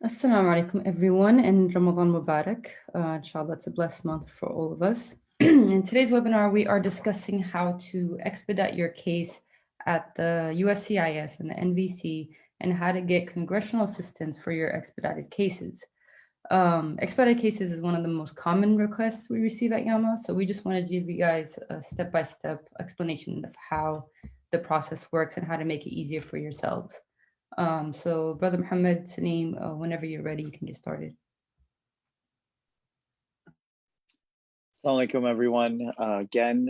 Assalamu alaikum, everyone, and Ramadan Mubarak. Inshallah, it's a blessed month for all of us. In today's webinar, we are discussing how to expedite your case at the USCIS and the NVC and how to get congressional assistance for your expedited cases. Expedited cases is one of the most common requests we receive at YAMA, so we just wanted to give you guys a step-by-step explanation of how the process works and how to make it easier for yourselves. So Brother Mohammad Saleem, whenever you're ready, you can get started. Assalamu alaikum, everyone. Again,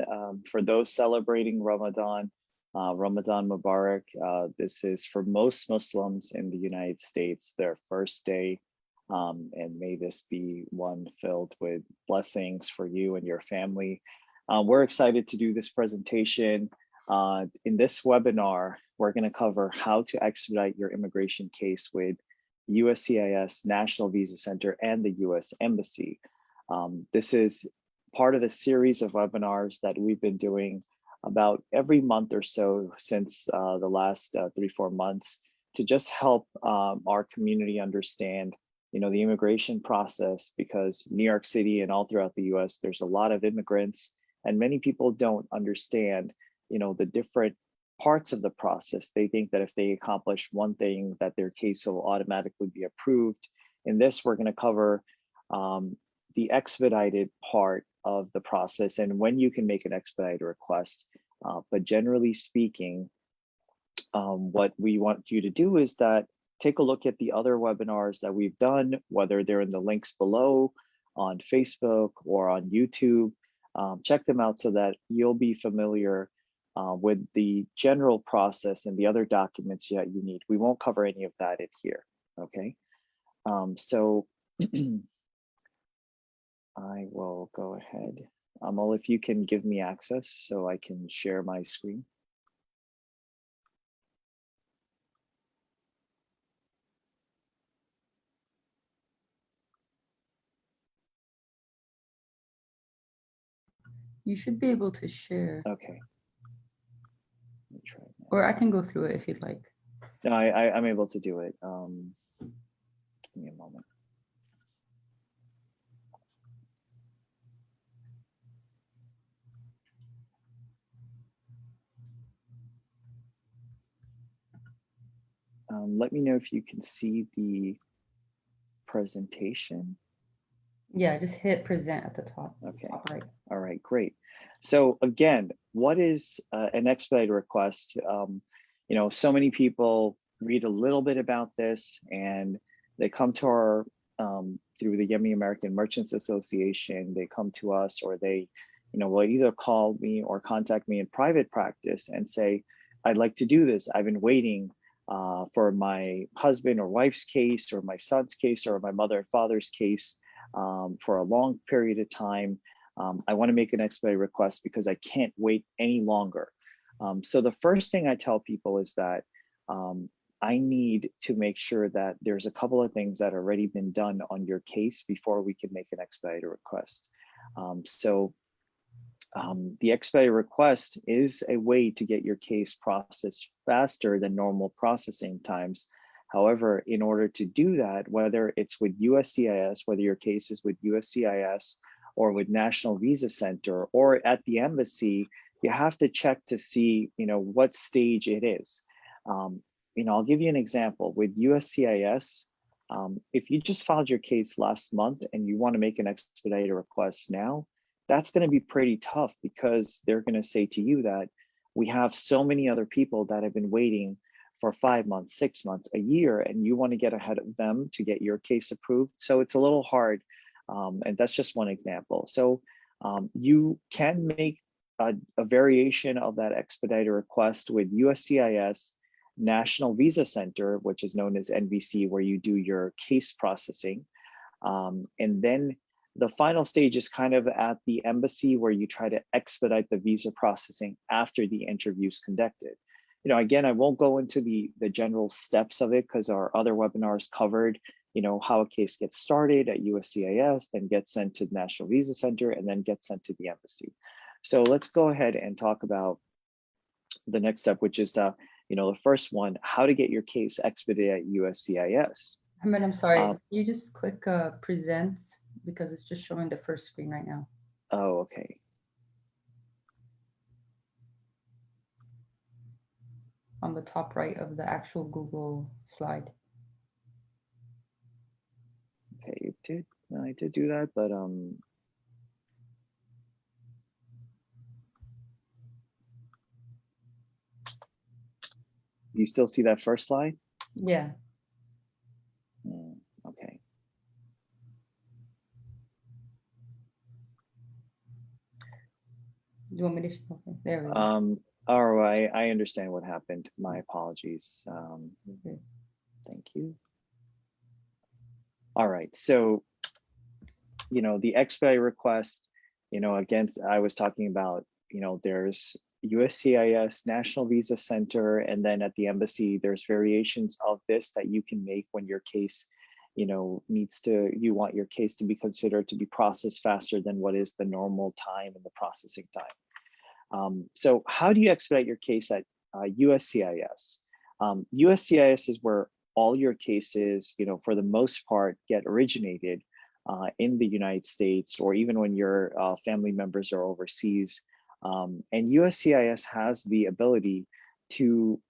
for those celebrating Ramadan, Ramadan Mubarak. This is for most Muslims in the United States, their first day. And may this be one filled with blessings for you and your family. We're excited to do this presentation. In this webinar, we're going to cover how to expedite your immigration case with USCIS National Visa Center and the U.S. Embassy. This is part of a series of webinars that we've been doing about every month or so since the last 3-4 months to just help our community understand, the immigration process, because New York City and all throughout the U.S. there's a lot of immigrants, and many people don't understand, the different parts of the process. They think that if they accomplish one thing, that their case will automatically be approved. In this, we're going to cover the expedited part of the process and when you can make an expedited request. But generally speaking, what we want you to do is that take a look at the other webinars that we've done, whether they're in the links below on Facebook or on YouTube. Check them out so that you'll be familiar with the general process and the other documents that you need. We won't cover any of that in here, okay? So I will go ahead. Amal, if you can give me access so I can share my screen. You should be able to share. Okay. Let me try that. Or I can go through it if you'd like. No, I'm able to do it. Give me a moment. Let me know if you can see the presentation. Yeah, just hit present at the top. Okay. Top right. All right, great. So again, what is an expedited request? So many people read a little bit about this and they come to our, through the Yemeni American Merchants Association, they come to us, or they, will either call me or contact me in private practice and say, I'd like to do this. I've been waiting for my husband or wife's case, or my son's case, or my mother and father's case for a long period of time. I want to make an expedited request because I can't wait any longer. So the first thing I tell people is that I need to make sure that there's a couple of things that have already been done on your case before we can make an expedited request. The expedited request is a way to get your case processed faster than normal processing times. However, in order to do that, whether it's with USCIS, whether your case is with USCIS or with National Visa Center or at the embassy, you have to check to see, what stage it is. I'll give you an example. With USCIS, if you just filed your case last month and you want to make an expedited request now, that's going to be pretty tough because they're going to say to you that we have so many other people that have been waiting for 5 months, 6 months, a year, and you want to get ahead of them to get your case approved. So it's a little hard. And that's just one example. So you can make a variation of that expedited request with USCIS National Visa Center, which is known as NVC, where you do your case processing. And then the final stage is kind of at the embassy, where you try to expedite the visa processing after the interview is conducted. Again, I won't go into the general steps of it because our other webinars covered, how a case gets started at USCIS, then gets sent to the National Visa Center, and then gets sent to the embassy. So let's go ahead and talk about the next step, which is the first one, how to get your case expedited at USCIS. Mohammed, I'm sorry. Uh, Can you just click present because it's just showing the first screen right now oh, okay. on the top right of the actual Google slide. Okay, I did do that, but you still see that first slide? Yeah. Okay. Do you want me to? Okay, there we go. All right, I understand what happened. My apologies. Okay. Thank you. All right, so, the expedite request, again, I was talking about, there's USCIS National Visa Center, and then at the embassy, there's variations of this that you can make when your case, you want your case to be considered to be processed faster than what is the normal time and the processing time. So how do you expedite your case at USCIS? USCIS is where all your cases, for the most part, get originated in the United States, or even when your family members are overseas. And USCIS has the ability to,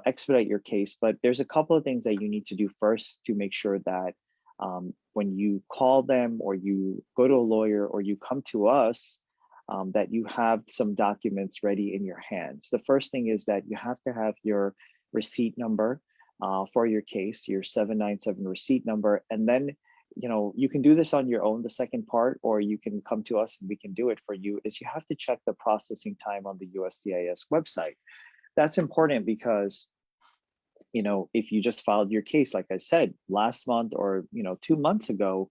expedite your case, but there's a couple of things that you need to do first to make sure that when you call them, or you go to a lawyer, or you come to us, that you have some documents ready in your hands. The first thing is that you have to have your receipt number for your case, your 797 receipt number, and then you can do this on your own, the second part, or you can come to us and we can do it for you, is you have to check the processing time on the USCIS website. That's important because, if you just filed your case, like I said, last month, or, 2 months ago,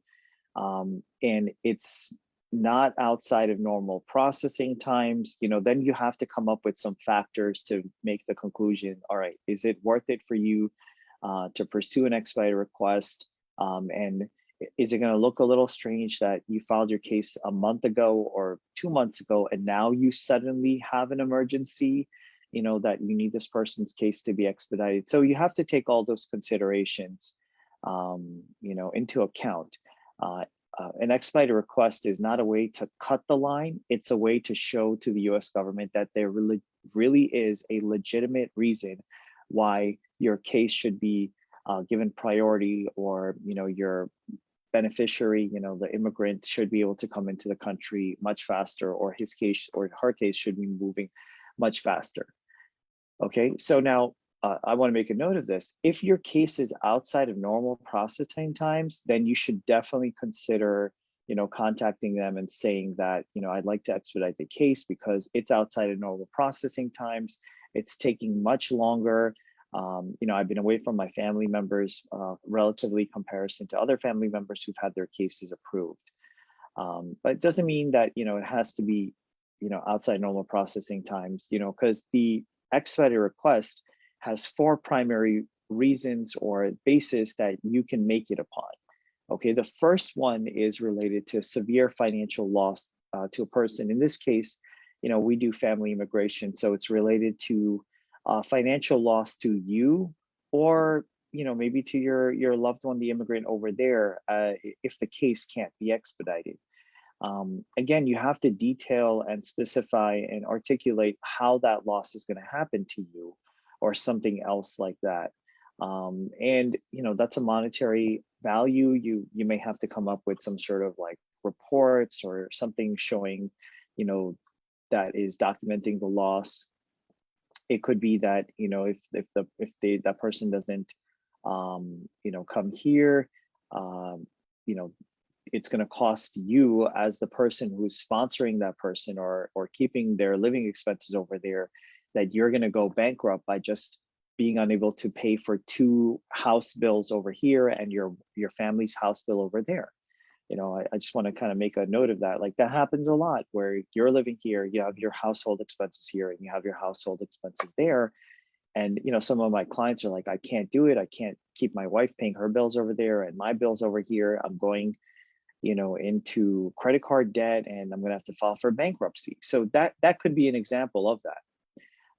and it's not outside of normal processing times, then you have to come up with some factors to make the conclusion, all right, is it worth it for you to pursue an expedite request? And is it going to look a little strange that you filed your case a month ago or 2 months ago, and now you suddenly have an emergency, that you need this person's case to be expedited? So you have to take all those considerations, into account. An expedited request is not a way to cut the line. It's a way to show to the US government that there really is a legitimate reason why your case should be given priority, or, your beneficiary, the immigrant, should be able to come into the country much faster, or his case or her case should be moving much faster. Okay, so now I want to make a note of this. If your case is outside of normal processing times, then you should definitely consider, contacting them and saying that, I'd like to expedite the case because it's outside of normal processing times. It's taking much longer. I've been away from my family members, relatively comparison to other family members who've had their cases approved. But it doesn't mean that, it has to be, outside normal processing times, because the expedited request has 4 primary reasons or basis that you can make it upon. Okay, the first one is related to severe financial loss to a person. In this case, we do family immigration, so it's related to financial loss to you, or maybe to your loved one, the immigrant over there, if the case can't be expedited. Again, you have to detail and specify and articulate how that loss is going to happen to you, or something else like that. And that's a monetary value. You may have to come up with some sort of like reports or something showing, that is documenting the loss. It could be that, if that person doesn't come here, it's going to cost you, as the person who's sponsoring that person, or keeping their living expenses over there, that you're going to go bankrupt by just being unable to pay for 2 house bills over here and your family's house bill over there. I just want to kind of make a note of that. Like, that happens a lot, where you're living here, you have your household expenses here, and you have your household expenses there. And some of my clients are like, I can't do it. I can't keep my wife paying her bills over there and my bills over here. I'm going into credit card debt, and I'm going to have to file for bankruptcy. So that could be an example of that.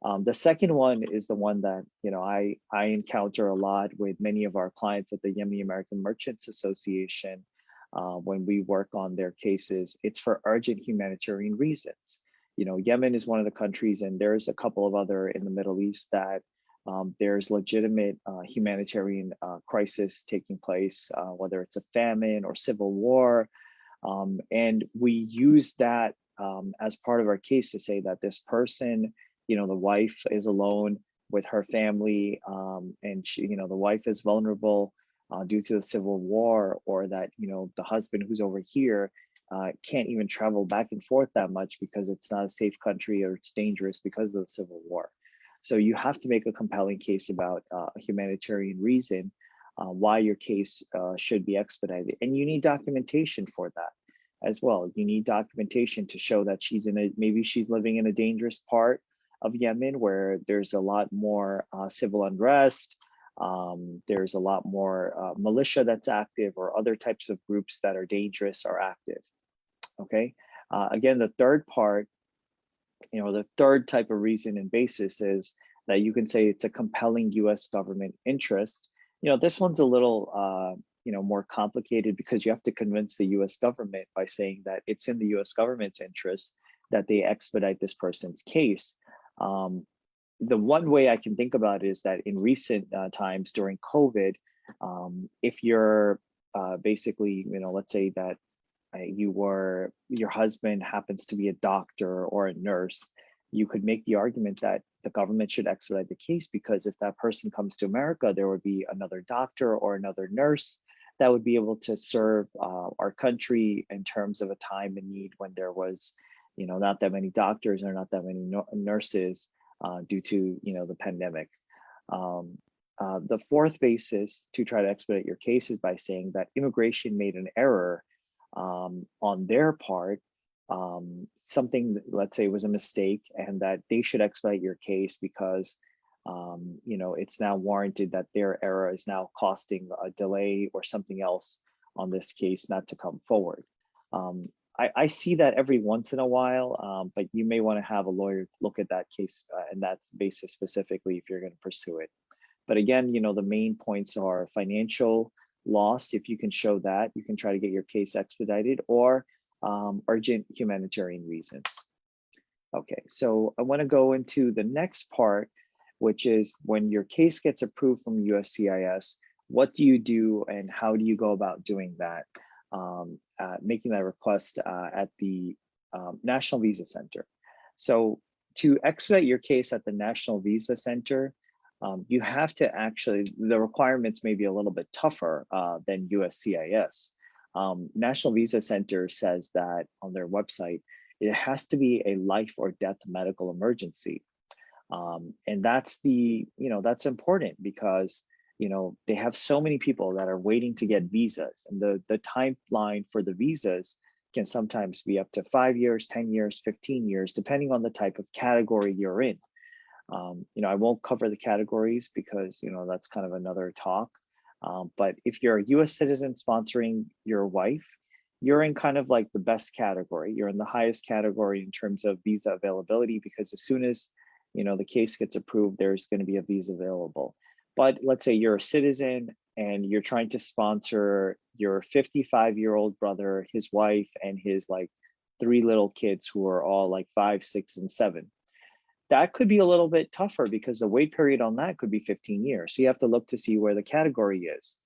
The second one is the one that I encounter a lot with many of our clients at the Yemeni American Merchants Association when we work on their cases. It's for urgent humanitarian reasons. Yemen is one of the countries, and there's a couple of other in the Middle East that there's legitimate humanitarian crisis taking place, whether it's a famine or civil war. And we use that as part of our case to say that this person, the wife is alone with her family, and the wife is vulnerable due to the civil war, or that, the husband who's over here can't even travel back and forth that much because it's not a safe country, or it's dangerous because of the civil war. So you have to make a compelling case about a humanitarian reason why your case should be expedited. And you need documentation for that as well. You need documentation to show that maybe she's living in a dangerous part of Yemen where there's a lot more civil unrest. There's a lot more militia that's active, or other types of groups that are dangerous are active. Okay. Again, the third part, the third type of reason and basis is that you can say it's a compelling US government interest. This one's a little, more complicated, because you have to convince the US government by saying that it's in the US government's interest that they expedite this person's case. The one way I can think about it is that in recent times during COVID, if you're basically, let's say that your husband happens to be a doctor or a nurse, you could make the argument that the government should expedite the case, because if that person comes to America, there would be another doctor or another nurse that would be able to serve our country in terms of a time and need when there was, not that many doctors or not that many nurses due to, the pandemic. The fourth basis to try to expedite your case is by saying that immigration made an error on their part, something that, let's say, was a mistake, and that they should expedite your case because it's now warranted that their error is now costing a delay or something else on this case not to come forward. I see that every once in a while, but you may want to have a lawyer look at that case and that basis specifically if you're going to pursue it. But again, the main points are financial loss. If you can show that, you can try to get your case expedited, or urgent humanitarian reasons. Okay, so I want to go into the next part, which is when your case gets approved from USCIS, what do you do and how do you go about doing that? Making that request at the National Visa Center. So to expedite your case at the National Visa Center, you have to actually, the requirements may be a little bit tougher than USCIS. National Visa Center says that on their website, it has to be a life or death medical emergency. And that's that's important because, they have so many people that are waiting to get visas, and the timeline for the visas can sometimes be up to 5 years, 10 years, 15 years, depending on the type of category you're in. I won't cover the categories because, that's kind of another talk. But if you're a US citizen sponsoring your wife, you're in kind of like the best category. You're in the highest category in terms of visa availability, because as soon as, the case gets approved, there's going to be a visa available. But let's say you're a citizen and you're trying to sponsor your 55-year-old brother, his wife, and his 3 little kids who are all 5, 6, and 7. That could be a little bit tougher because the wait period on that could be 15 years. So you have to look to see where the category is.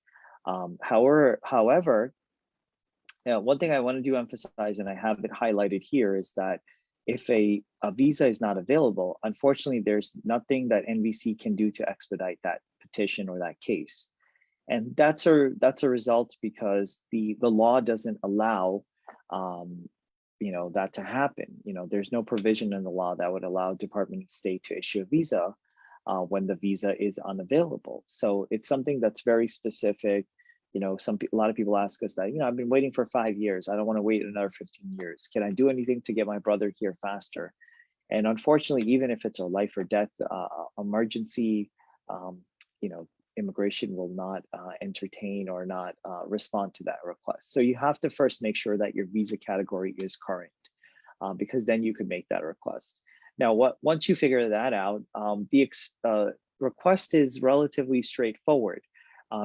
However, one thing I want to emphasize, and I have it highlighted here, is that if a visa is not available, unfortunately, there's nothing that NVC can do to expedite that petition or that case. And that's a result because the law doesn't allow that to happen. There's no provision in the law that would allow Department of State to issue a visa when the visa is unavailable. So it's something that's very specific. A lot of people ask us that, I've been waiting for 5 years. I don't want to wait another 15 years. Can I do anything to get my brother here faster? And unfortunately, even if it's a life or death emergency, immigration will not entertain or not respond to that request. So you have to first make sure that your visa category is current, because then you can make that request. Now, once you figure that out, the request is relatively straightforward.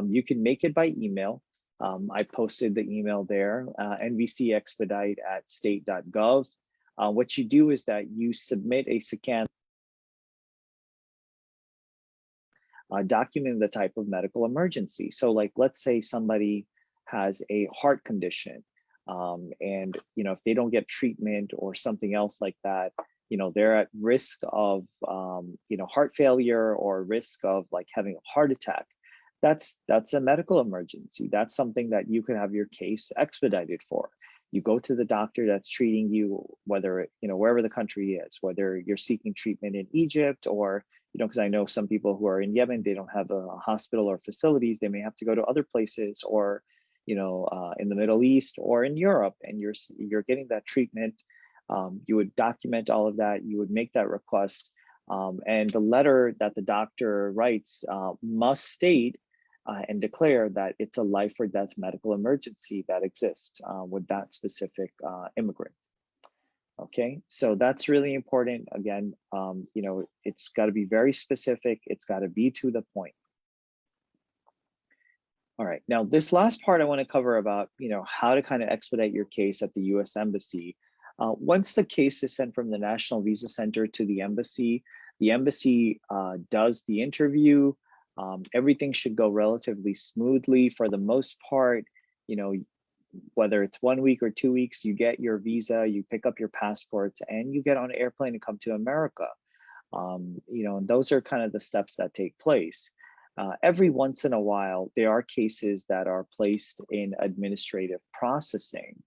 You can make it by email. I posted the email there, NVC Expedite at state.gov. What you do is that you submit a SCAN document the type of medical emergency. So like, let's say somebody has a heart condition, and if they don't get treatment or something else like that, they're at risk of heart failure or risk of like having a heart attack. That's a medical emergency. That's something that you can have your case expedited for. You go to the doctor that's treating you, whether wherever the country is, whether you're seeking treatment in Egypt or because I know some people who are in Yemen, they don't have a hospital or facilities. They may have to go to other places, or in the Middle East or in Europe, and you're getting that treatment. You would document all of that. You would make that request, and the letter that the doctor writes must state and declare that it's a life or death medical emergency that exists with that specific immigrant. Okay, so that's really important. Again, it's got to be very specific. It's got to be to the point. All right, now this last part I want to cover about, how to kind of expedite your case at the U.S. Embassy. Once the case is sent from the National Visa Center to the embassy does the interview. Everything should go relatively smoothly for the most part. Whether it's 1 week or 2 weeks, you get your visa, you pick up your passports, and you get on an airplane and come to America. And those are kind of the steps that take place. Every once in a while, there are cases that are placed in administrative processing.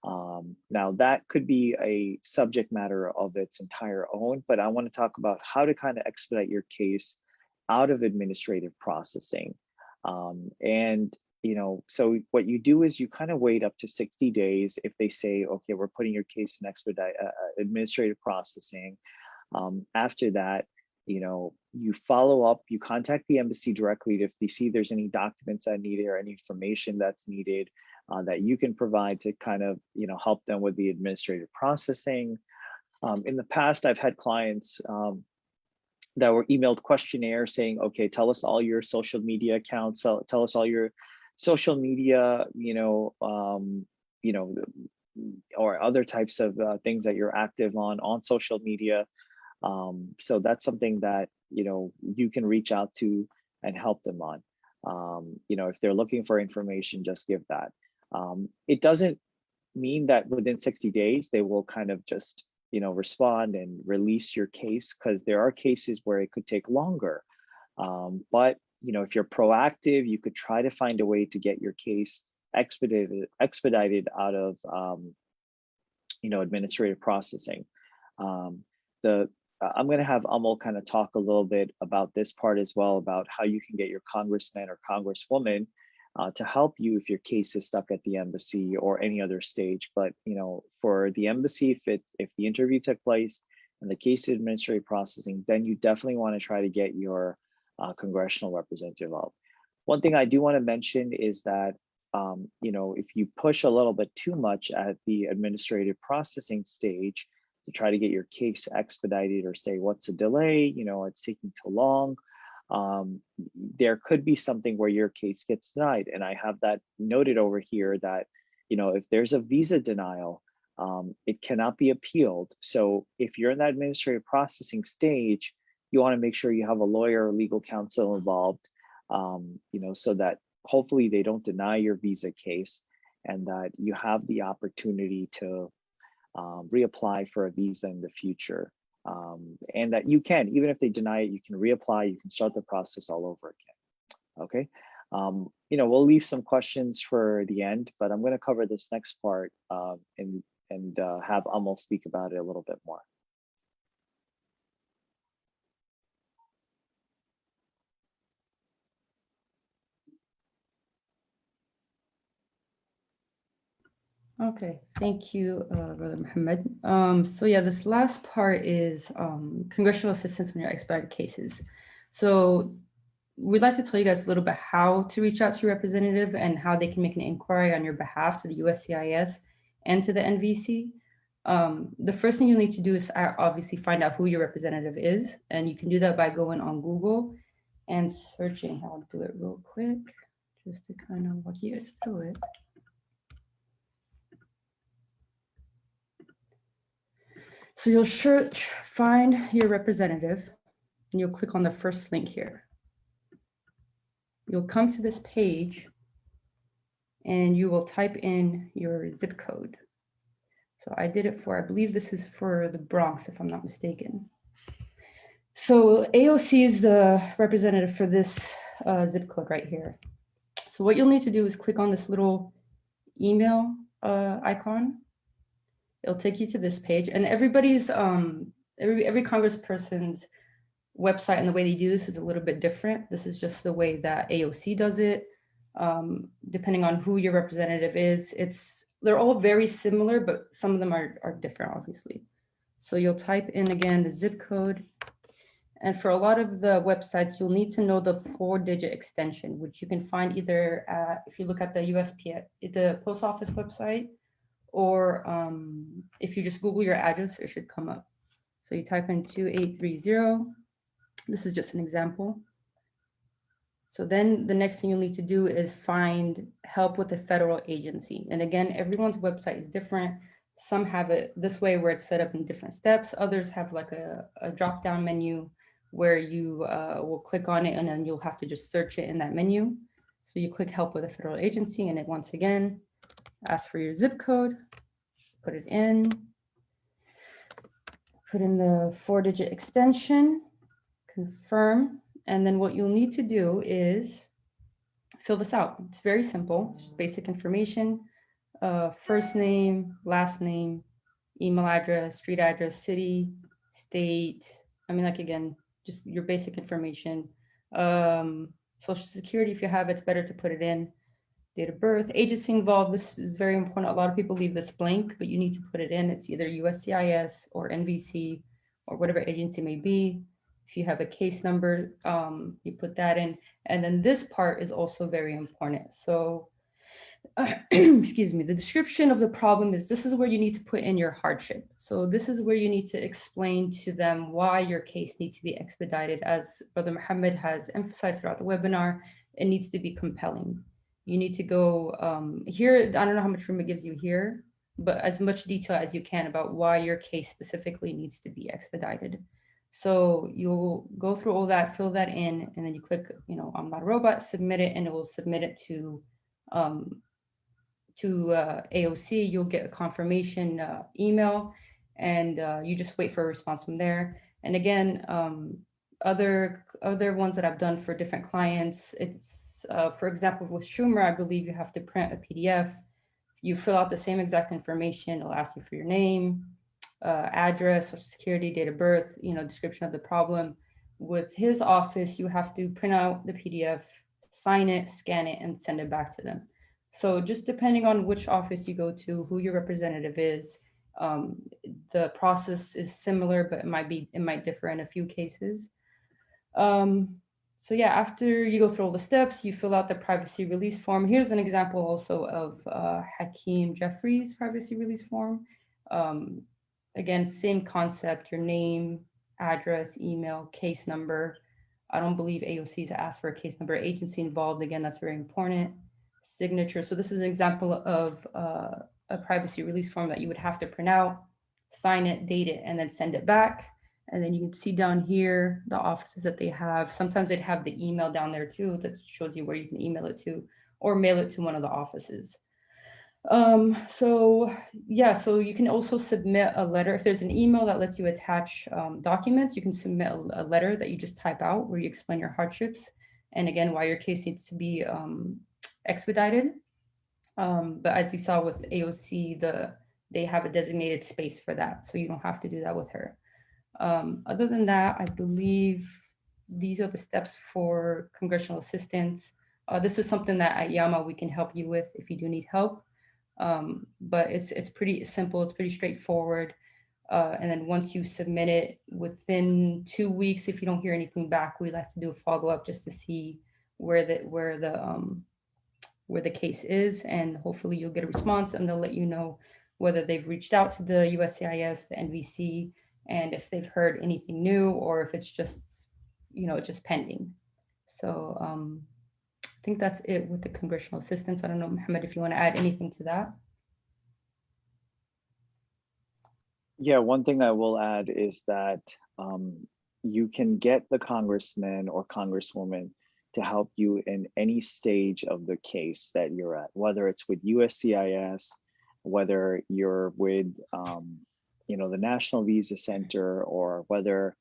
Now that could be a subject matter of its entire own, but I want to talk about how to kind of expedite your case out of administrative processing. So what you do is you kind of wait up to 60 days. If they say, okay, we're putting your case in expedite administrative processing. After that, you follow up, you contact the embassy directly if you see there's any documents that are needed or any information that's needed that you can provide to kind of, help them with the administrative processing. In the past, I've had clients that were emailed questionnaires saying, okay, tell us all your social media accounts, tell us all your social media, or other types of things that you're active on social media. So that's something that, you can reach out to and help them on. If they're looking for information, just give that. It doesn't mean that within 60 days, they will kind of just, respond and release your case, because there are cases where it could take longer. But if you're proactive, you could try to find a way to get your case expedited out of administrative processing. I'm going to have Amal kind of talk a little bit about this part as well, about how you can get your congressman or congresswoman to help you if your case is stuck at the embassy or any other stage. But for the embassy, if the interview took place and the case is administrative processing, then you definitely want to try to get your congressional representative out. One thing I do want to mention is that if you push a little bit too much at the administrative processing stage to try to get your case expedited, or say, what's a delay, it's taking too long, there could be something where your case gets denied. And I have that noted over here that, if there's a visa denial, it cannot be appealed. So if you're in that administrative processing stage, you want to make sure you have a lawyer or legal counsel involved, so that hopefully they don't deny your visa case, and that you have the opportunity to reapply for a visa in the future. And that you can, even if they deny it, you can reapply, you can start the process all over again. Okay. We'll leave some questions for the end, but I'm going to cover this next part and have Amal speak about it a little bit more. Okay, thank you, Brother Mohammed. So yeah, this last part is congressional assistance in your expedited cases. So we'd like to tell you guys a little bit how to reach out to your representative and how they can make an inquiry on your behalf to the USCIS and to the NVC. The first thing you'll need to do is obviously find out who your representative is. And you can do that by going on Google and searching. I'll do it real quick just to kind of walk you guys through it. So you'll search, find your representative, and you'll click on the first link here. You'll come to this page and you will type in your zip code. So I did it for, I believe this is for the Bronx, if I'm not mistaken. So AOC is the representative for this zip code right here. So what you'll need to do is click on this little email icon. It'll take you to this page, and everybody's, every congressperson's website and the way they do this is a little bit different. This is just the way that AOC does it. Depending on who your representative is, they're all very similar, but some of them are different, obviously. So you'll type in again the zip code. And for a lot of the websites, you'll need to know the 4-digit extension, which you can find either if you look at the USPS, the post office website, or if you just Google your address, it should come up. So you type in 2830. This is just an example. So then the next thing you'll need to do is find help with a federal agency. And again, everyone's website is different. Some have it this way where it's set up in different steps. Others have like a drop-down menu where you will click on it and then you'll have to just search it in that menu. So you click help with a federal agency and it once again asks for your zip code, put it in, put in the 4-digit extension, confirm. And then what you'll need to do is fill this out. It's very simple. It's just basic information, first name, last name, email address, street address, city, state. I mean, like, again, just your basic information. Social Security, if you have it, it's better to put it in. Date of birth, agency involved. This is very important. A lot of people leave this blank, but you need to put it in. It's either USCIS or NVC or whatever agency may be. If you have a case number, you put that in. And then this part is also very important. So, excuse me, the description of the problem is this is where you need to put in your hardship. So this is where you need to explain to them why your case needs to be expedited. As Brother Mohammed has emphasized throughout the webinar, it needs to be compelling. You need to go here. I don't know how much room it gives you here, but as much detail as you can about why your case specifically needs to be expedited. So you'll go through all that, fill that in, and then you click, I'm not a robot, submit it, and it will submit it to AOC. You'll get a confirmation email, and you just wait for a response from there. And again, other ones that I've done for different clients, it's for example with Schumer, I believe you have to print a PDF. You fill out the same exact information. It'll ask you for your name, address, social security, date of birth, description of the problem. With his office, you have to print out the PDF, sign it, scan it, and send it back to them. So just depending on which office you go to, who your representative is, the process is similar, but it might differ in a few cases. So yeah, after you go through all the steps, you fill out the privacy release form. Here's an example also of Hakeem Jeffrey's privacy release form. Again, same concept, your name, address, email, case number. I don't believe AOC's asked for a case number. Agency involved, again, that's very important. Signature. So this is an example of a privacy release form that you would have to print out, sign it, date it, and then send it back. And then you can see down here the offices that they have. Sometimes they'd have the email down there too that shows you where you can email it to or mail it to one of the offices. So you can also submit a letter. If there's an email that lets you attach documents, you can submit a letter that you just type out where you explain your hardships and again why your case needs to be expedited. But as you saw with AOC, they have a designated space for that, so you don't have to do that with her. Other than that, I believe these are the steps for congressional assistance. This is something that at YAMA we can help you with if you do need help. But it's pretty simple, it's pretty straightforward. And then once you submit it, within 2 weeks, if you don't hear anything back, we like to do a follow-up just to see where the case is, and hopefully you'll get a response and they'll let you know whether they've reached out to the USCIS, the NVC, and if they've heard anything new or if it's just, just pending. So I think that's it with the congressional assistance. I don't know, Mohammed, if you want to add anything to that. Yeah, one thing I will add is that you can get the congressman or congresswoman to help you in any stage of the case that you're at, whether it's with USCIS, whether you're with the National Visa Center, or whether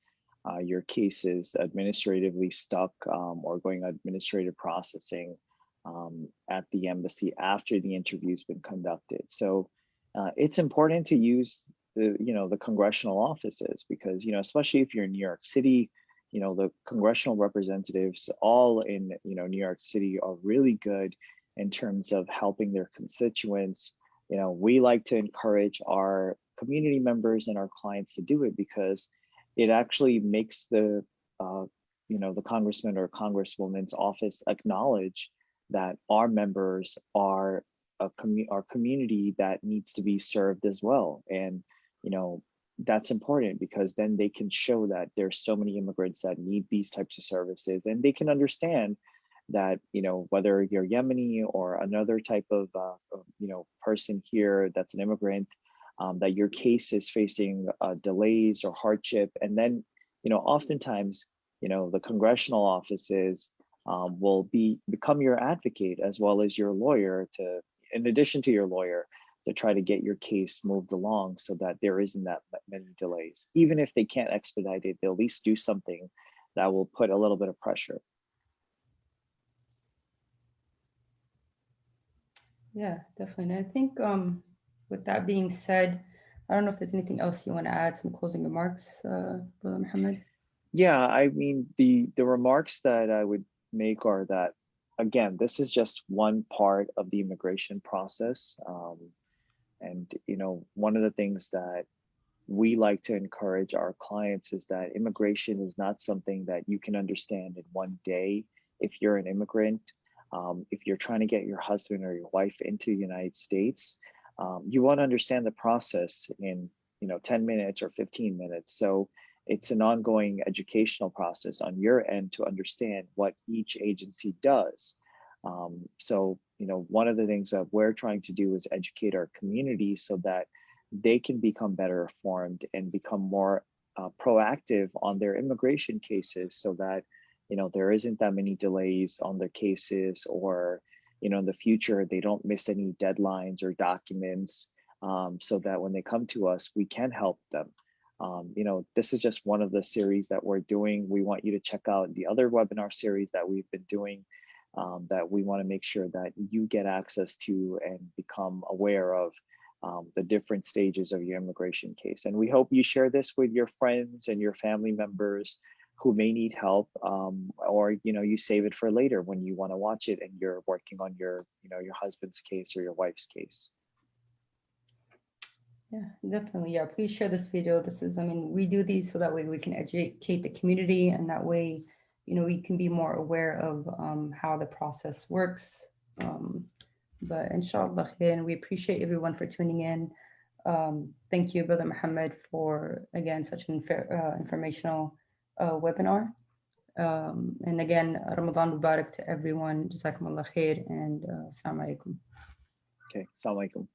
your case is administratively stuck or going administrative processing at the embassy after the interview's been conducted. So it's important to use the congressional offices, because especially if you're in New York City, the congressional representatives all in New York City are really good in terms of helping their constituents. We like to encourage our community members and our clients to do it, because it actually makes the congressman or congresswoman's office acknowledge that our members are our community that needs to be served as well. And that's important, because then they can show that there's so many immigrants that need these types of services, and they can understand that whether you're Yemeni or another type of person here that's an immigrant, that your case is facing delays or hardship. And then oftentimes the congressional offices will become your advocate as well as your lawyer, to in addition to your lawyer, to try to get your case moved along so that there isn't that many delays. Even if they can't expedite it, they'll at least do something that will put a little bit of pressure. Yeah, definitely. And I think with that being said, I don't know if there's anything else you want to add, some closing remarks, Brother Mohammed. Yeah, I mean, the remarks that I would make are that, again, this is just one part of the immigration process. And one of the things that we like to encourage our clients is that immigration is not something that you can understand in one day. If you're an immigrant, if you're trying to get your husband or your wife into the United States, you want to understand the process in 10 minutes or 15 minutes. So it's an ongoing educational process on your end to understand what each agency does. So one of the things that we're trying to do is educate our community so that they can become better informed and become more proactive on their immigration cases, so that there isn't that many delays on their cases, or in the future they don't miss any deadlines or documents, so that when they come to us, we can help them. This is just one of the series that we're doing. We want you to check out the other webinar series that we've been doing, that we want to make sure that you get access to and become aware of the different stages of your immigration case. And we hope you share this with your friends and your family members who may need help, or you save it for later when you want to watch it and you're working on your husband's case or your wife's case. Yeah, definitely. Yeah, please share this video. We do these so that way we can educate the community, and that way we can be more aware of how the process works. But inshallah, and we appreciate everyone for tuning in. Thank you, Brother Mohammed, for again such an informational webinar. And again, Ramadan Mubarak to everyone. Jazakumullah khair, and assalamu alaikum. Okay, assalamu alaikum.